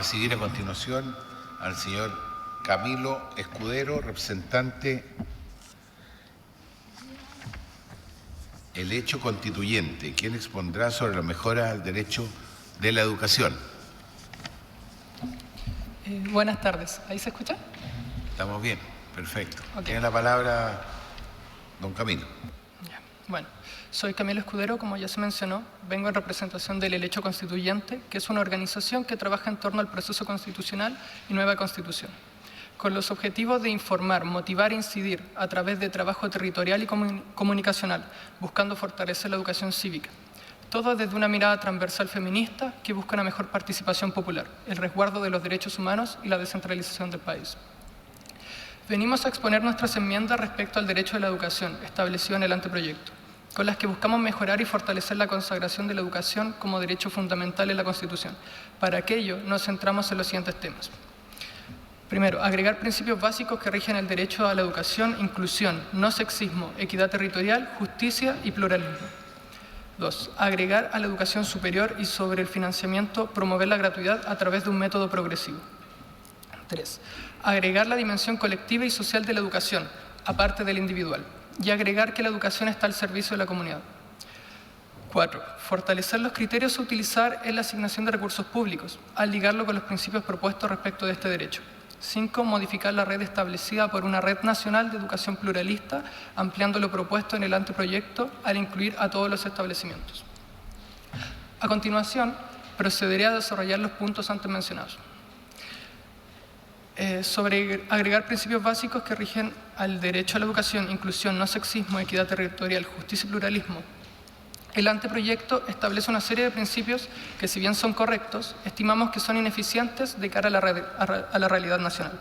Recibir a continuación al señor Camilo Escudero, representante del hecho constituyente, quien expondrá sobre la mejora al derecho de la educación. Buenas tardes. ¿Ahí se escucha? Estamos bien, perfecto. Okay. Tiene la palabra don Camilo. Bueno, soy Camilo Escudero, como ya se mencionó, vengo en representación del Hecho Constituyente, que es una organización que trabaja en torno al proceso constitucional y nueva constitución, con los objetivos de informar, motivar e incidir a través de trabajo territorial y comunicacional, buscando fortalecer la educación cívica. Todo desde una mirada transversal feminista que busca una mejor participación popular, el resguardo de los derechos humanos y la descentralización del país. Venimos a exponer nuestras enmiendas respecto al derecho de la educación establecido en el anteproyecto, con las que buscamos mejorar y fortalecer la consagración de la educación como derecho fundamental en la Constitución. Para aquello nos centramos en los siguientes temas. Primero, agregar principios básicos que rigen el derecho a la educación, inclusión, no sexismo, equidad territorial, justicia y pluralismo. 2. Agregar a la educación superior y sobre el financiamiento promover la gratuidad a través de un método progresivo. 3. Agregar la dimensión colectiva y social de la educación, aparte de la individual, y agregar que la educación está al servicio de la comunidad. 4. Fortalecer los criterios a utilizar en la asignación de recursos públicos, al ligarlo con los principios propuestos respecto de este derecho. 5. Modificar la red establecida por una red nacional de educación pluralista, ampliando lo propuesto en el anteproyecto al incluir a todos los establecimientos. A continuación, procederé a desarrollar los puntos antes mencionados. Sobre agregar principios básicos que rigen al derecho a la educación, inclusión, no sexismo, equidad territorial, justicia y pluralismo. El anteproyecto establece una serie de principios que, si bien son correctos, estimamos que son ineficientes de cara a la realidad nacional.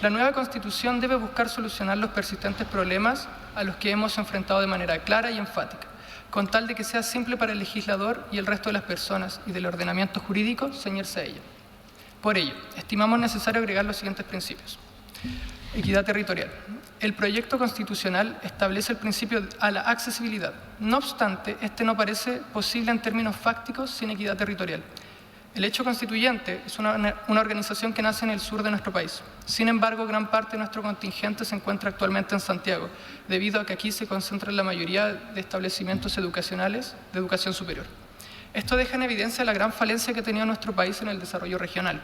La nueva Constitución debe buscar solucionar los persistentes problemas a los que hemos enfrentado de manera clara y enfática, con tal de que sea simple para el legislador y el resto de las personas y del ordenamiento jurídico ceñirse a ella. Por ello, estimamos necesario agregar los siguientes principios. Equidad territorial. El proyecto constitucional establece el principio a la accesibilidad. No obstante, este no parece posible en términos fácticos sin equidad territorial. El Hecho Constituyente es una organización que nace en el sur de nuestro país. Sin embargo, gran parte de nuestro contingente se encuentra actualmente en Santiago, debido a que aquí se concentra la mayoría de establecimientos educacionales de educación superior. Esto deja en evidencia la gran falencia que ha tenido nuestro país en el desarrollo regional.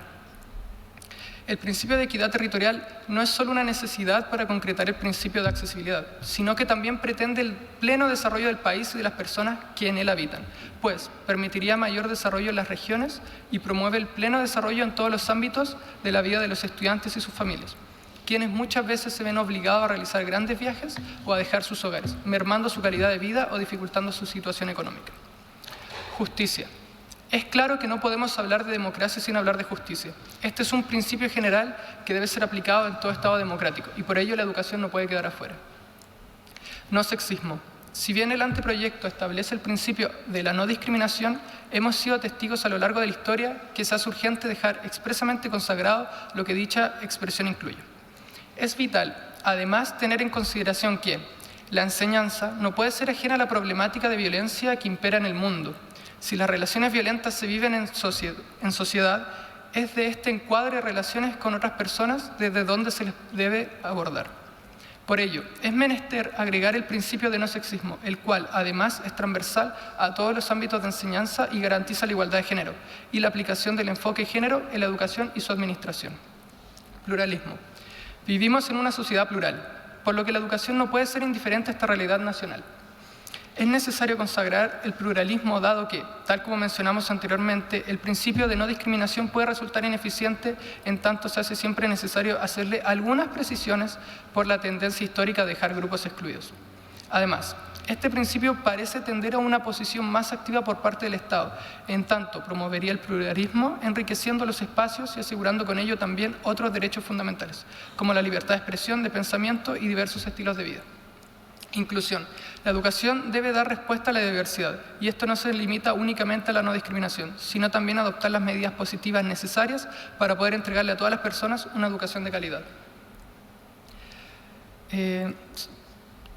El principio de equidad territorial no es solo una necesidad para concretar el principio de accesibilidad, sino que también pretende el pleno desarrollo del país y de las personas que en él habitan, pues permitiría mayor desarrollo en las regiones y promueve el pleno desarrollo en todos los ámbitos de la vida de los estudiantes y sus familias, quienes muchas veces se ven obligados a realizar grandes viajes o a dejar sus hogares, mermando su calidad de vida o dificultando su situación económica. Justicia. Es claro que no podemos hablar de democracia sin hablar de justicia. Este es un principio general que debe ser aplicado en todo Estado democrático y por ello la educación no puede quedar afuera. No sexismo. Si bien el anteproyecto establece el principio de la no discriminación, hemos sido testigos a lo largo de la historia que se hace urgente dejar expresamente consagrado lo que dicha expresión incluye. Es vital, además, tener en consideración que la enseñanza no puede ser ajena a la problemática de violencia que impera en el mundo. Si las relaciones violentas se viven en sociedad, es de este encuadre de relaciones con otras personas desde donde se les debe abordar. Por ello, es menester agregar el principio de no sexismo, el cual, además, es transversal a todos los ámbitos de enseñanza y garantiza la igualdad de género y la aplicación del enfoque de género en la educación y su administración. Pluralismo. Vivimos en una sociedad plural, por lo que la educación no puede ser indiferente a esta realidad nacional. Es necesario consagrar el pluralismo dado que, tal como mencionamos anteriormente, el principio de no discriminación puede resultar ineficiente en tanto se hace siempre necesario hacerle algunas precisiones por la tendencia histórica de dejar grupos excluidos. Además, este principio parece tender a una posición más activa por parte del Estado, en tanto promovería el pluralismo, enriqueciendo los espacios y asegurando con ello también otros derechos fundamentales, como la libertad de expresión, de pensamiento y diversos estilos de vida. Inclusión. La educación debe dar respuesta a la diversidad y esto no se limita únicamente a la no discriminación, sino también a adoptar las medidas positivas necesarias para poder entregarle a todas las personas una educación de calidad.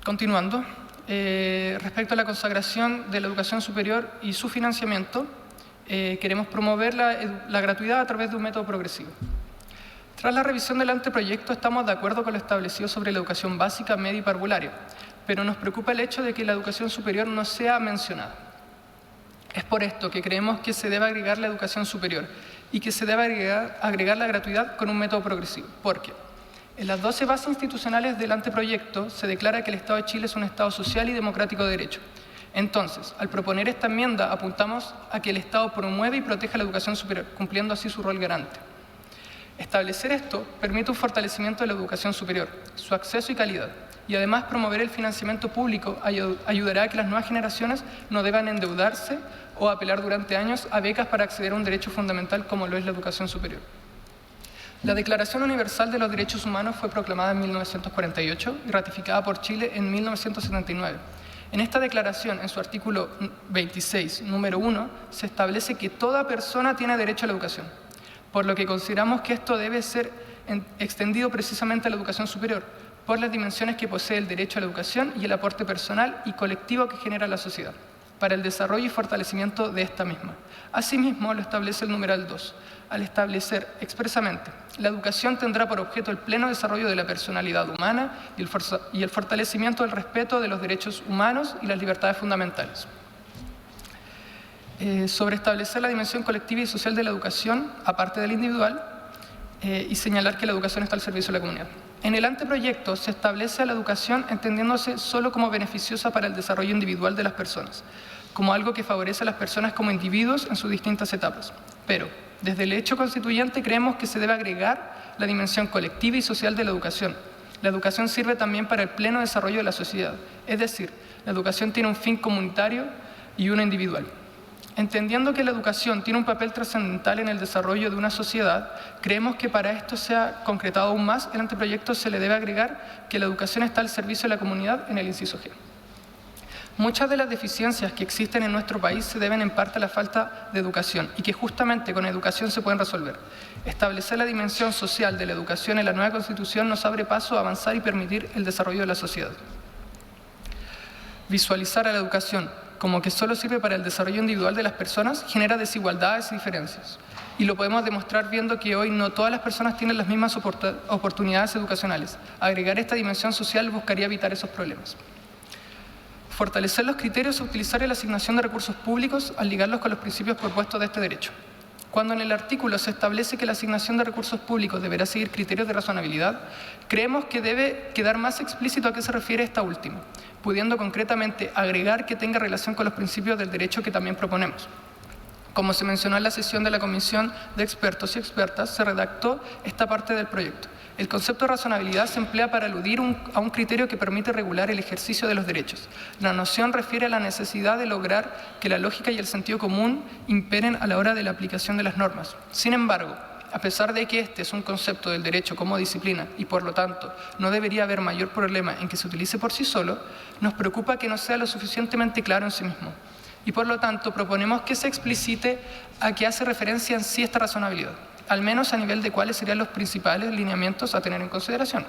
Continuando, respecto a la consagración de la educación superior y su financiamiento, queremos promover la gratuidad a través de un método progresivo. Tras la revisión del anteproyecto, estamos de acuerdo con lo establecido sobre la educación básica, media y parvularia, pero nos preocupa el hecho de que la educación superior no sea mencionada. Es por esto que creemos que se debe agregar la educación superior y que se debe agregar la gratuidad con un método progresivo, porque en las 12 bases institucionales del anteproyecto se declara que el Estado de Chile es un Estado social y democrático de derecho. Entonces, al proponer esta enmienda, apuntamos a que el Estado promueve y proteja la educación superior, cumpliendo así su rol garante. Establecer esto permite un fortalecimiento de la educación superior, su acceso y calidad, y además promover el financiamiento público ayudará a que las nuevas generaciones no deban endeudarse o apelar durante años a becas para acceder a un derecho fundamental como lo es la educación superior. La Declaración Universal de los Derechos Humanos fue proclamada en 1948 y ratificada por Chile en 1979. En esta declaración, en su artículo 26, número 1, se establece que toda persona tiene derecho a la educación, por lo que consideramos que esto debe ser extendido precisamente a la educación superior, por las dimensiones que posee el derecho a la educación y el aporte personal y colectivo que genera la sociedad, para el desarrollo y fortalecimiento de esta misma. Asimismo, lo establece el numeral 2, al establecer expresamente: la educación tendrá por objeto el pleno desarrollo de la personalidad humana y el fortalecimiento del respeto de los derechos humanos y las libertades fundamentales. Sobre establecer la dimensión colectiva y social de la educación, aparte de la individual, y señalar que la educación está al servicio de la comunidad. En el anteproyecto se establece a la educación entendiéndose solo como beneficiosa para el desarrollo individual de las personas, como algo que favorece a las personas como individuos en sus distintas etapas. Pero, desde el hecho constituyente, creemos que se debe agregar la dimensión colectiva y social de la educación. La educación sirve también para el pleno desarrollo de la sociedad, es decir, la educación tiene un fin comunitario y uno individual. Entendiendo que la educación tiene un papel trascendental en el desarrollo de una sociedad, creemos que para esto sea concretado aún más, el anteproyecto se le debe agregar que la educación está al servicio de la comunidad en el inciso G. Muchas de las deficiencias que existen en nuestro país se deben en parte a la falta de educación y que justamente con educación se pueden resolver. Establecer la dimensión social de la educación en la nueva Constitución nos abre paso a avanzar y permitir el desarrollo de la sociedad. Visualizar a la educación como que solo sirve para el desarrollo individual de las personas genera desigualdades y diferencias. Y lo podemos demostrar viendo que hoy no todas las personas tienen las mismas oportunidades educacionales. Agregar esta dimensión social buscaría evitar esos problemas. Fortalecer los criterios a utilizar en la asignación de recursos públicos al ligarlos con los principios propuestos de este derecho. Cuando en el artículo se establece que la asignación de recursos públicos deberá seguir criterios de razonabilidad, creemos que debe quedar más explícito a qué se refiere esta última, pudiendo concretamente agregar que tenga relación con los principios del derecho que también proponemos. Como se mencionó en la sesión de la Comisión de Expertos y Expertas, se redactó esta parte del proyecto. El concepto de razonabilidad se emplea para aludir a un criterio que permite regular el ejercicio de los derechos. La noción refiere a la necesidad de lograr que la lógica y el sentido común imperen a la hora de la aplicación de las normas. Sin embargo, a pesar de que este es un concepto del derecho como disciplina y por lo tanto no debería haber mayor problema en que se utilice por sí solo, nos preocupa que no sea lo suficientemente claro en sí mismo. Y por lo tanto proponemos que se explicite a qué hace referencia en sí esta razonabilidad, al menos a nivel de cuáles serían los principales lineamientos a tener en consideración.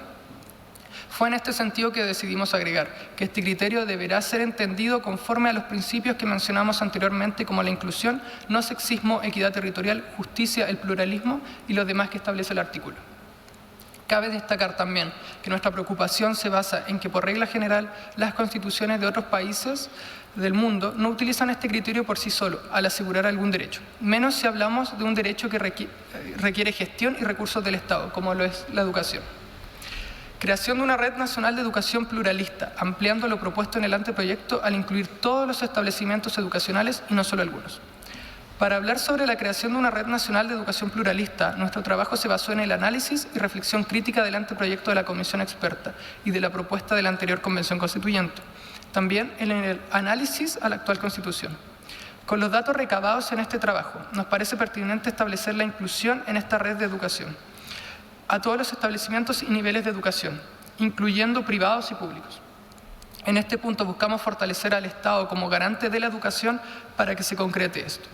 Fue en este sentido que decidimos agregar que este criterio deberá ser entendido conforme a los principios que mencionamos anteriormente, como la inclusión, no sexismo, equidad territorial, justicia, el pluralismo y los demás que establece el artículo. Cabe destacar también que nuestra preocupación se basa en que, por regla general, las constituciones de otros países del mundo no utilizan este criterio por sí solo al asegurar algún derecho, menos si hablamos de un derecho que requiere gestión y recursos del Estado, como lo es la educación. Creación de una red nacional de educación pluralista, ampliando lo propuesto en el anteproyecto al incluir todos los establecimientos educacionales y no solo algunos. Para hablar sobre la creación de una red nacional de educación pluralista, nuestro trabajo se basó en el análisis y reflexión crítica del anteproyecto de la Comisión Experta y de la propuesta de la anterior Convención Constituyente. También en el análisis a la actual Constitución. Con los datos recabados en este trabajo, nos parece pertinente establecer la inclusión en esta red de educación a todos los establecimientos y niveles de educación, incluyendo privados y públicos. En este punto buscamos fortalecer al Estado como garante de la educación para que se concrete esto.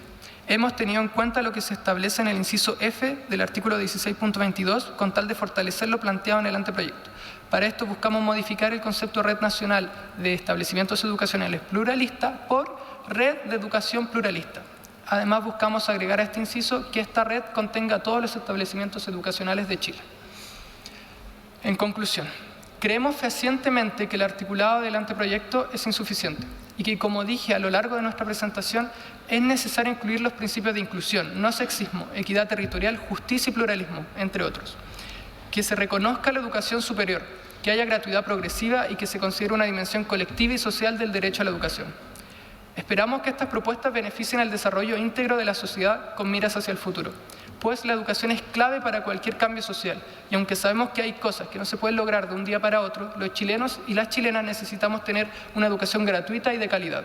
Hemos tenido en cuenta lo que se establece en el inciso F del artículo 16.22 con tal de fortalecer lo planteado en el anteproyecto. Para esto buscamos modificar el concepto Red Nacional de Establecimientos Educacionales Pluralista por Red de Educación Pluralista. Además, buscamos agregar a este inciso que esta red contenga a todos los establecimientos educacionales de Chile. En conclusión, creemos fehacientemente que el articulado del anteproyecto es insuficiente y que, como dije a lo largo de nuestra presentación, es necesario incluir los principios de inclusión, no sexismo, equidad territorial, justicia y pluralismo, entre otros. Que se reconozca la educación superior, que haya gratuidad progresiva y que se considere una dimensión colectiva y social del derecho a la educación. Esperamos que estas propuestas beneficien el desarrollo íntegro de la sociedad con miras hacia el futuro, pues la educación es clave para cualquier cambio social y aunque sabemos que hay cosas que no se pueden lograr de un día para otro, los chilenos y las chilenas necesitamos tener una educación gratuita y de calidad.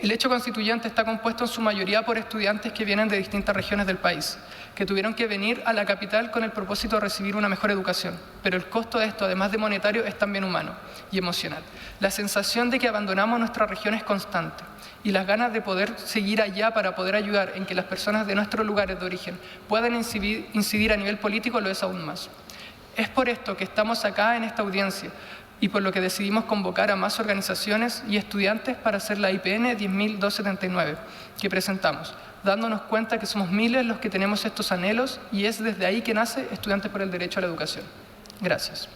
El hecho constituyente está compuesto en su mayoría por estudiantes que vienen de distintas regiones del país, que tuvieron que venir a la capital con el propósito de recibir una mejor educación, pero el costo de esto, además de monetario, es también humano y emocional. La sensación de que abandonamos nuestra región es constante y las ganas de poder seguir allá para poder ayudar en que las personas de nuestros lugares de origen puedan incidir a nivel político lo es aún más. Es por esto que estamos acá en esta audiencia y por lo que decidimos convocar a más organizaciones y estudiantes para hacer la IPN 10.279 que presentamos, dándonos cuenta que somos miles los que tenemos estos anhelos y es desde ahí que nace Estudiantes por el Derecho a la Educación. Gracias.